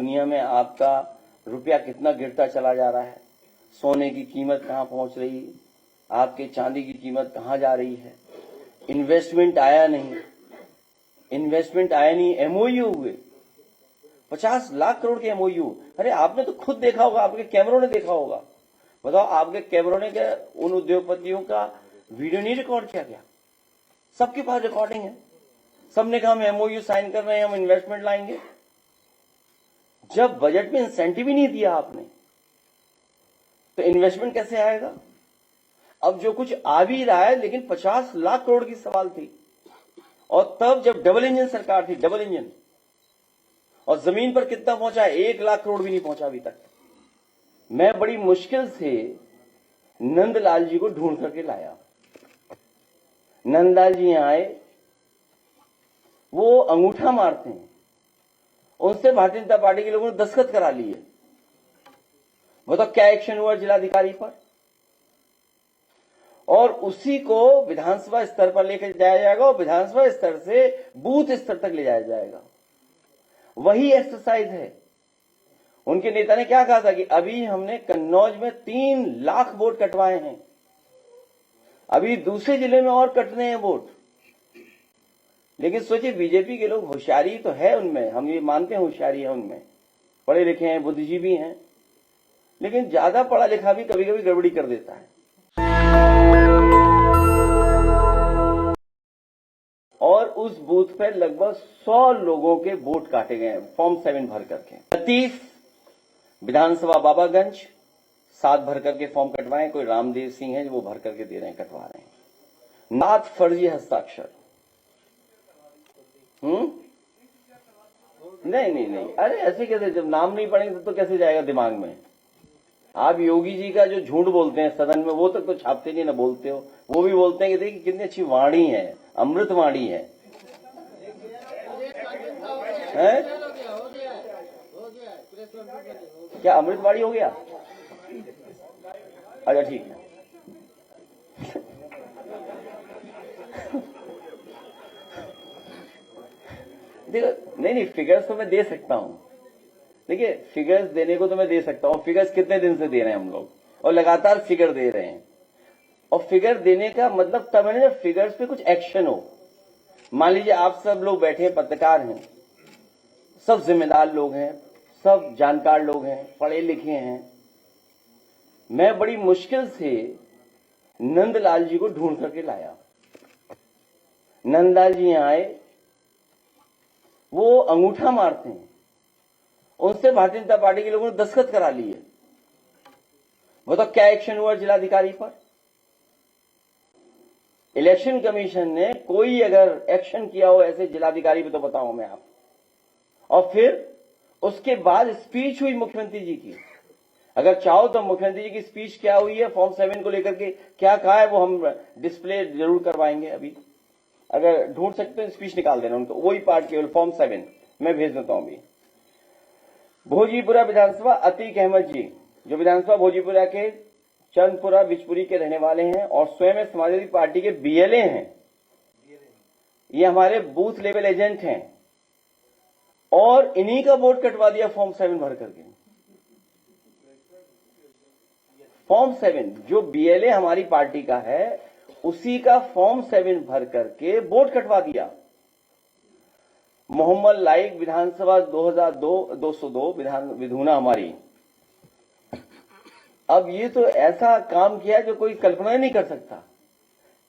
दुनिया में आपका रुपया कितना गिरता चला जा रहा है, सोने की कीमत कहाँ पहुंच रही है, आपके चांदी की कीमत कहाँ जा रही है, इन्वेस्टमेंट आया नहीं, एमओयू हुए 50 लाख करोड़ के एमओयू। अरे आपने तो खुद देखा होगा, आपके कैमरों ने देखा होगा। बताओ, आपके कैमरों ने क्या उन उद्योगपतियों का वीडियो नहीं रिकॉर्ड किया गया? सबके पास रिकॉर्डिंग है, सबने कहा हम एमओयू साइन कर रहे हैं, हम इन्वेस्टमेंट लाएंगे। जब बजट में इंसेंटिव ही नहीं दिया आपने, तो इन्वेस्टमेंट कैसे आएगा? अब जो कुछ आ भी रहा है, लेकिन 50 लाख करोड़ की सवाल थी, और तब जब डबल इंजन सरकार थी, डबल इंजन, और जमीन पर कितना पहुंचा? 1 लाख करोड़ भी नहीं पहुंचा अभी तक। मैं बड़ी मुश्किल से नंदलाल जी को ढूंढ करके लाया। नंदलाल जी यहां आए, वो अंगूठा मारते हैं, उनसे भारतीय जनता पार्टी के लोगों ने दस्तखत करा लिए। बताओ क्या एक्शन हुआ जिलाधिकारी पर? और उसी को विधानसभा स्तर पर लेकर जाया जाएगा, और विधानसभा स्तर से बूथ स्तर तक ले जाया जाएगा। वही एक्सरसाइज है। उनके नेता ने क्या कहा था कि अभी हमने कन्नौज में 3 लाख वोट कटवाए हैं, अभी दूसरे जिले में और कटने हैं वोट। लेकिन सोचिए, बीजेपी के लोग, होशियारी तो है उनमें, हम ये मानते हैं होशियारी है उनमें, पढ़े लिखे हैं, बुद्धिजीवी हैं, लेकिन ज्यादा पढ़ा लिखा भी कभी कभी गड़बड़ी कर देता है। और उस बूथ पर लगभग 100 लोगों के वोट काटे गए फॉर्म 7 भर करके। 30 विधानसभा बाबागंज 7 भर करके फॉर्म कटवाए, कोई रामदेव सिंह है जो वो भर करके दे रहे हैं, कटवा रहे हैं। 7 फर्जी हस्ताक्षर। नहीं, अरे ऐसे कैसे? जब नाम नहीं पढ़ेंगे तो कैसे जाएगा दिमाग में? आप योगी जी का जो झूठ बोलते हैं सदन में, वो तक तो छापते नहीं ना, बोलते हो। वो भी बोलते हैं कि देखिए कितनी अच्छी वाणी है, अमृत वाणी है। क्या अमृत वाणी हो गया? अच्छा ठीक है। देखो, नहीं, फिगर्स तो मैं दे सकता हूं। देखिए, फिगर्स देने को तो मैं दे सकता हूं। फिगर्स कितने दिन से दे रहे हैं हम लोग, और लगातार फिगर दे रहे हैं। और फिगर देने का मतलब तब है जब फिगर्स पे कुछ एक्शन हो। मान लीजिए आप सब लोग बैठे हैं, पत्रकार हैं, सब जिम्मेदार लोग हैं, सब जानकार लोग हैं, पढ़े लिखे हैं। मैं बड़ी मुश्किल से नंदलाल जी को ढूंढ करके लाया। नंदलाल जी यहां आए, वो अंगूठा मारते हैं, उनसे भारतीय जनता पार्टी के लोगों ने दस्तखत करा लिए। बताओ क्या एक्शन हुआ जिलाधिकारी पर? इलेक्शन कमीशन ने कोई अगर एक्शन किया हो ऐसे जिलाधिकारी पे तो बताऊं मैं आप। और फिर उसके बाद स्पीच हुई मुख्यमंत्री जी की। अगर चाहो तो मुख्यमंत्री जी की स्पीच क्या हुई है, फॉर्म 7 को लेकर के क्या कहा है, वो हम डिस्प्ले जरूर करवाएंगे। अभी अगर ढूंढ सकते हैं स्पीच निकाल देना उनको, वही पार्ट केवल फॉर्म 7 मैं भेज देता हूं। अभी भोजीपुरा विधानसभा, अतीक अहमद जी, जो विधानसभा भोजीपुरा के चंदपुरा बिचपुरी के रहने वाले हैं और स्वयं समाजवादी पार्टी के बीएलए हैं। ये हमारे बूथ लेवल एजेंट हैं, और इन्हीं का वोट कटवा दिया फॉर्म 7 भर करके। फॉर्म 7 जो बीएलए हमारी पार्टी का है, उसी का फॉर्म 7 भर करके वोट कटवा दिया। मोहम्मद लाइक विधानसभा 202 विधूना हमारी। अब ये तो ऐसा काम किया जो कोई कल्पना नहीं कर सकता।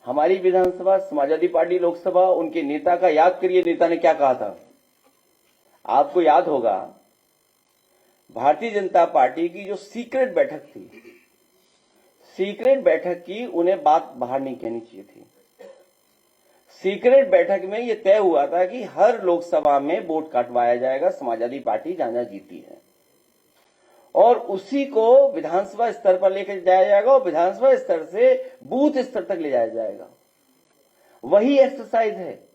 हमारी विधानसभा समाजवादी पार्टी लोकसभा, उनके नेता का याद करिए, नेता ने क्या कहा था। आपको याद होगा, भारतीय जनता पार्टी की जो सीक्रेट बैठक थी, सीक्रेट बैठक की उन्हें बात बाहर नहीं कहनी चाहिए थी। सीक्रेट बैठक में यह तय हुआ था कि हर लोकसभा में वोट काटवाया जाएगा, समाजवादी पार्टी जहां जीती है, और उसी को विधानसभा स्तर पर लेकर जाया जाएगा, और विधानसभा स्तर से बूथ स्तर तक ले जाया जाएगा। वही एक्सरसाइज है।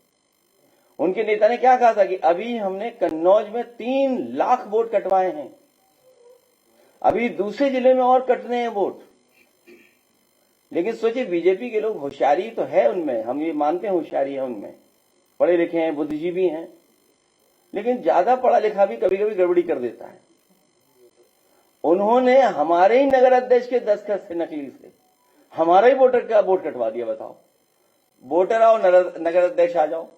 उनके नेता ने क्या कहा था कि अभी हमने कन्नौज में 3 लाख वोट कटवाए हैं, अभी दूसरे जिले में और कटने हैं वोट। लेकिन सोचिए, बीजेपी के लोग, होशियारी तो है उनमें, हम ये मानते हैं होशियारी है उनमें, पढ़े लिखे हैं, बुद्धिजीवी हैं, लेकिन ज्यादा पढ़ा लिखा भी कभी कभी गड़बड़ी कर देता है। उन्होंने हमारे ही नगर अध्यक्ष के दस्तखत से, नकली से, हमारा ही वोटर का वोट कटवा दिया। बताओ, वोटर आओ, नगर अध्यक्ष आ जाओ।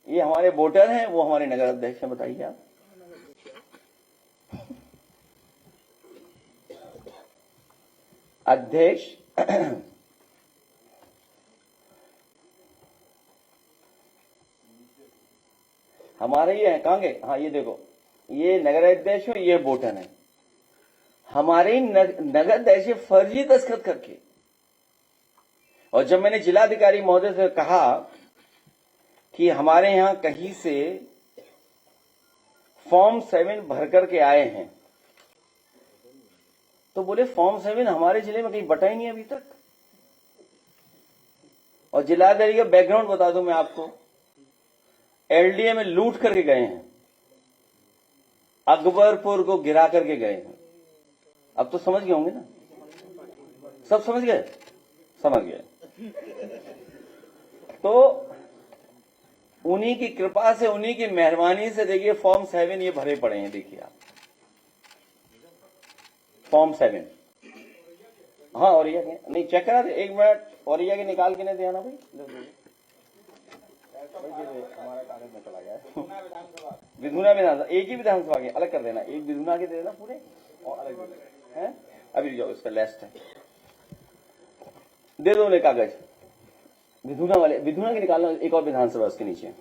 ये हमारे वोटर हैं, वो हमारे नगर अध्यक्ष हैं। बताइए आप। अध्यक्ष हमारे ये हैं, कहां गए? हाँ, ये देखो, ये नगर अध्यक्ष है, ये वोटर है। हमारे ही नगर अध्यक्ष फर्जी दस्तखत करके। और जब मैंने जिलाधिकारी महोदय से कहा कि हमारे यहां कहीं से फॉर्म 7 भर करके आए हैं, तो बोले फॉर्म 7 हमारे जिले में कहीं बटा ही नहीं अभी तक। और जिलाधिकारी का बैकग्राउंड बता दूं मैं आपको, एलडीए में लूट करके गए हैं, अकबरपुर को गिरा करके गए हैं। अब तो समझ गए होंगे ना, सब समझ गए, समझ गए। तो उन्हीं की कृपा से, उन्हीं की मेहरबानी से देखिए फॉर्म 7 ये भरे पड़े हैं। देखिए आप, फॉर्म 7। हाँ, और ये नहीं चेक करा दे, 1 मिनट, और ये निकाल के नहीं देना भाई, हमारा कागज में चला गया। विधुना विधानसभा, एक ही विधानसभा के अलग कर देना, एक विधुना के दे देना पूरे, और अलग है। अभी जाओ, इसका लिस्ट है, दे दो उन्हें कागज। विधुना वाले, विधुना के निकालना, एक और विधानसभा उसके नीचे।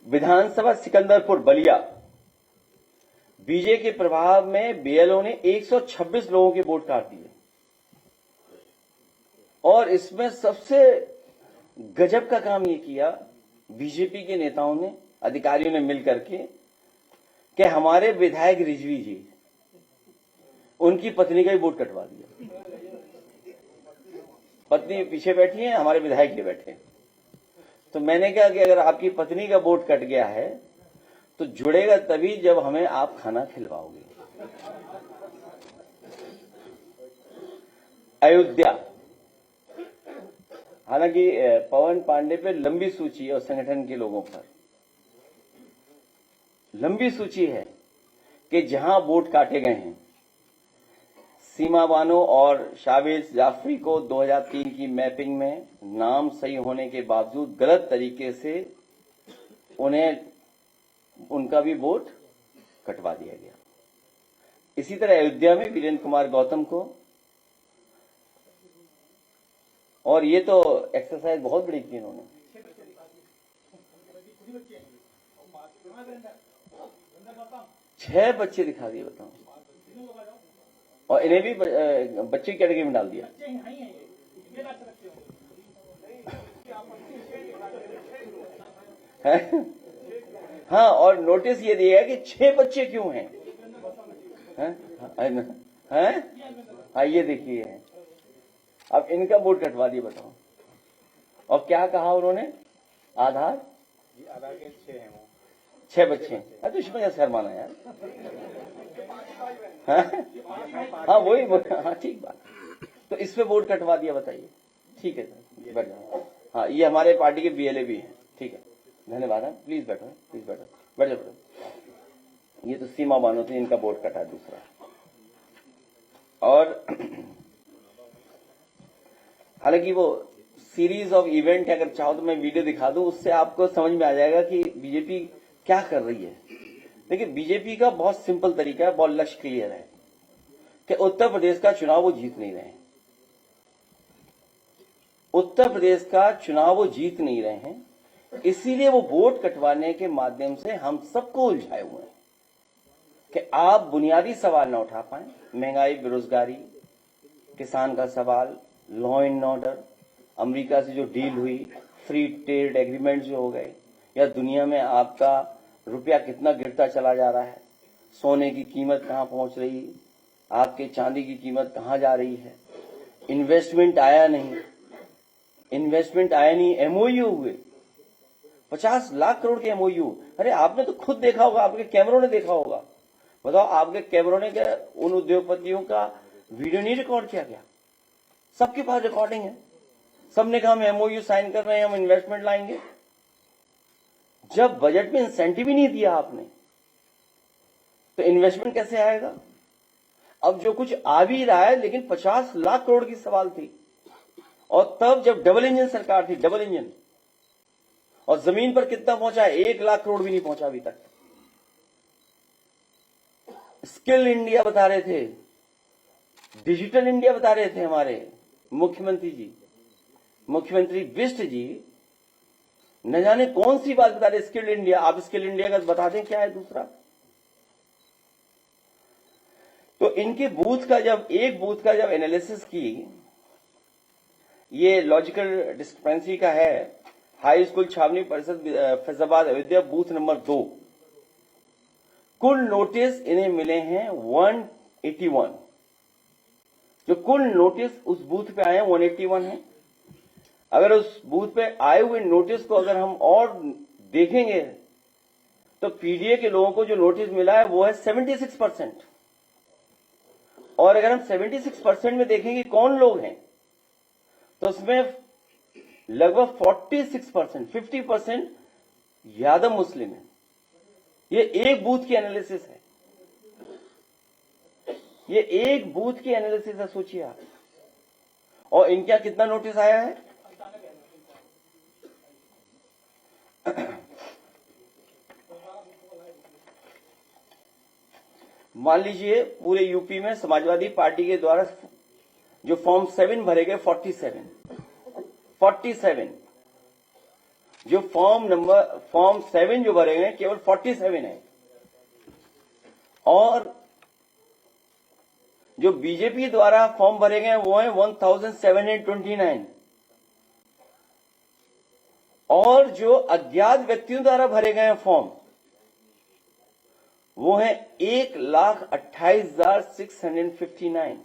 विधानसभा सिकंदरपुर बलिया, बीजे के प्रभाव में बीएलओ ने 126 लोगों के वोट काट दिए। और इसमें सबसे गजब का काम ये किया बीजेपी के नेताओं ने, अधिकारियों ने मिलकर के, कि हमारे विधायक रिजवी जी, उनकी पत्नी का ही वोट कटवा दिया। पत्नी पीछे बैठी है, हमारे विधायक ये बैठे हैं। तो मैंने कहा कि अगर आपकी पत्नी का वोट कट गया है तो जुड़ेगा तभी जब हमें आप खाना खिलवाओगे। अयोध्या, हालांकि पवन पांडे पे लंबी सूची है और संगठन के लोगों पर लंबी सूची है कि जहां वोट काटे गए हैं। सीमा बानो और शावेज जाफरी को 2003 की मैपिंग में नाम सही होने के बावजूद गलत तरीके से उनका भी वोट कटवा दिया गया। इसी तरह अयोध्या में वीरेंद्र कुमार गौतम को, और ये तो एक्सरसाइज बहुत बड़ी की इन्होंने, छह बच्चे दिखा दिए। बताओ, और इन्हें भी बच्चे की कैटेगरी में डाल दिया। हाँ, और नोटिस ये दिया है कि 6 बच्चे क्यों हैं? हाँ, ये देखिए है। अब इनका वोट कटवा दिए। बताओ, और क्या कहा उन्होंने? आधार के 6 हैं, 6 बच्चे हैं। तो इसमें शर्माना यार। हाँ, वही, हाँ, ठीक बात। तो इस पे वोट कटवा दिया, बताइए। ठीक है सर, बैठ जाओ। हाँ, ये हमारे पार्टी के बीएलए भी हैं। ठीक है, धन्यवाद है। प्लीज बैठो, प्लीज बैठो, बैठ जाओ। ये तो सीमा बानो थी, इनका वोट कटा दूसरा। और हालांकि वो सीरीज ऑफ इवेंट है, अगर चाहो तो मैं वीडियो दिखा दूं, उससे आपको समझ में आ जाएगा कि बीजेपी क्या कर रही है। देखिए, बीजेपी का बहुत सिंपल तरीका है, बहुत लक्ष्य क्लियर है कि उत्तर प्रदेश का चुनाव वो जीत नहीं रहे हैं। उत्तर प्रदेश का चुनाव वो जीत नहीं रहे हैं, इसीलिए वो वोट कटवाने के माध्यम से हम सबको उलझाए हुए हैं कि आप बुनियादी सवाल ना उठा पाए। महंगाई, बेरोजगारी, किसान का सवाल, लॉ एंड ऑर्डर, अमेरिका से जो डील हुई, फ्री ट्रेड एग्रीमेंट जो हो गए, या दुनिया में आपका रुपया कितना गिरता चला जा रहा है, सोने की कीमत कहां पहुंच रही है, आपके चांदी की कीमत कहां जा रही है, इन्वेस्टमेंट आया नहीं, एमओयू हुए 50 लाख करोड़ के एमओयू। अरे आपने तो खुद देखा होगा, आपके कैमरों ने देखा होगा। बताओ, आपके कैमरों ने क्या उन उद्योगपतियों का वीडियो नहीं रिकॉर्ड किया गया? सबके पास रिकॉर्डिंग है। सबने कहा हम एमओयू साइन कर रहे हैं, हम इन्वेस्टमेंट लाएंगे। जब बजट में इंसेंटिव ही नहीं दिया आपने तो इन्वेस्टमेंट कैसे आएगा? अब जो कुछ आ भी रहा है, लेकिन 50 लाख करोड़ की सवाल थी, और तब जब डबल इंजन सरकार थी, डबल इंजन, और जमीन पर कितना पहुंचा है? 1 लाख करोड़ भी नहीं पहुंचा अभी तक। स्किल इंडिया बता रहे थे, डिजिटल इंडिया बता रहे थे हमारे मुख्यमंत्री जी, मुख्यमंत्री बिष्ट जी, न जाने कौन सी बात बता रहे स्किल इंडिया। आप स्किल इंडिया का बता दें क्या है दूसरा। तो इनके बूथ का जब एनालिसिस की, ये लॉजिकल डिस्क्रिपेंसी का है, हाई स्कूल छावनी परिषद फैजाबाद अयोध्या बूथ नंबर 2, कुल नोटिस इन्हें मिले हैं 181। जो कुल नोटिस उस बूथ पे आए हैं 181 है। अगर उस बूथ पे आए हुए नोटिस को अगर हम और देखेंगे तो पीडीए के लोगों को जो नोटिस मिला है वो है 76%। और अगर हम 76% में देखेंगे कौन लोग हैं तो उसमें लगभग 46%, 50% यादव मुस्लिम है। ये एक बूथ की एनालिसिस है, ये एक बूथ की एनालिसिस है, सोचिए आप। और इनके यहां कितना नोटिस आया है? मान लीजिए पूरे यूपी में समाजवादी पार्टी के द्वारा जो फॉर्म 7 भरे गए 47, जो फॉर्म 7 जो भरे गए केवल 47 है। और जो बीजेपी द्वारा फॉर्म भरे गए वो है 1729। और जो अज्ञात व्यक्तियों द्वारा भरे गए फॉर्म वो है 1,28,659।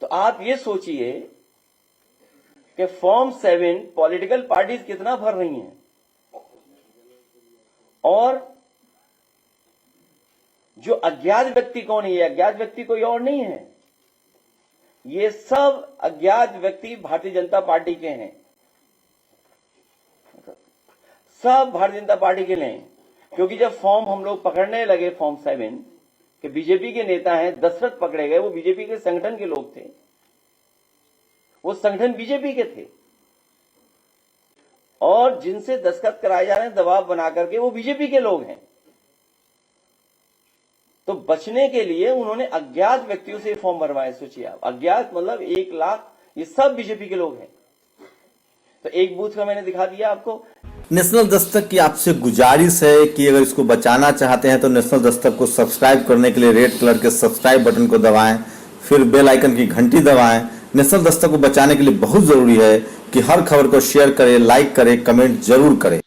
तो आप ये सोचिए कि फॉर्म 7 पॉलिटिकल पार्टीज कितना भर रही हैं, और जो अज्ञात व्यक्ति कौन है? ये अज्ञात व्यक्ति कोई और नहीं है, ये सब अज्ञात व्यक्ति भारतीय जनता पार्टी के हैं, सब भारतीय जनता पार्टी के लिए। क्योंकि जब फॉर्म हम लोग पकड़ने लगे फॉर्म 7 के बीजेपी के नेता हैं, दशरथ पकड़े गए, वो बीजेपी के संगठन के लोग थे, वो संगठन बीजेपी के थे, और जिनसे दस्तखत कराए जा रहे हैं दबाव बना करके वो बीजेपी के लोग हैं। तो बचने के लिए उन्होंने अज्ञात व्यक्तियों से फॉर्म भरवाए। सोचिए आप, अज्ञात मतलब 1 लाख, ये सब बीजेपी के लोग हैं। तो एक बूथ का मैंने दिखा दिया आपको। नेशनल दस्तक की आपसे गुजारिश है कि अगर इसको बचाना चाहते हैं तो नेशनल दस्तक को सब्सक्राइब करने के लिए रेड कलर के सब्सक्राइब बटन को दबाएं, फिर बेल आइकन की घंटी दबाएं। नेशनल दस्तक को बचाने के लिए बहुत जरूरी है कि हर खबर को शेयर करें, लाइक करें, कमेंट जरूर करें।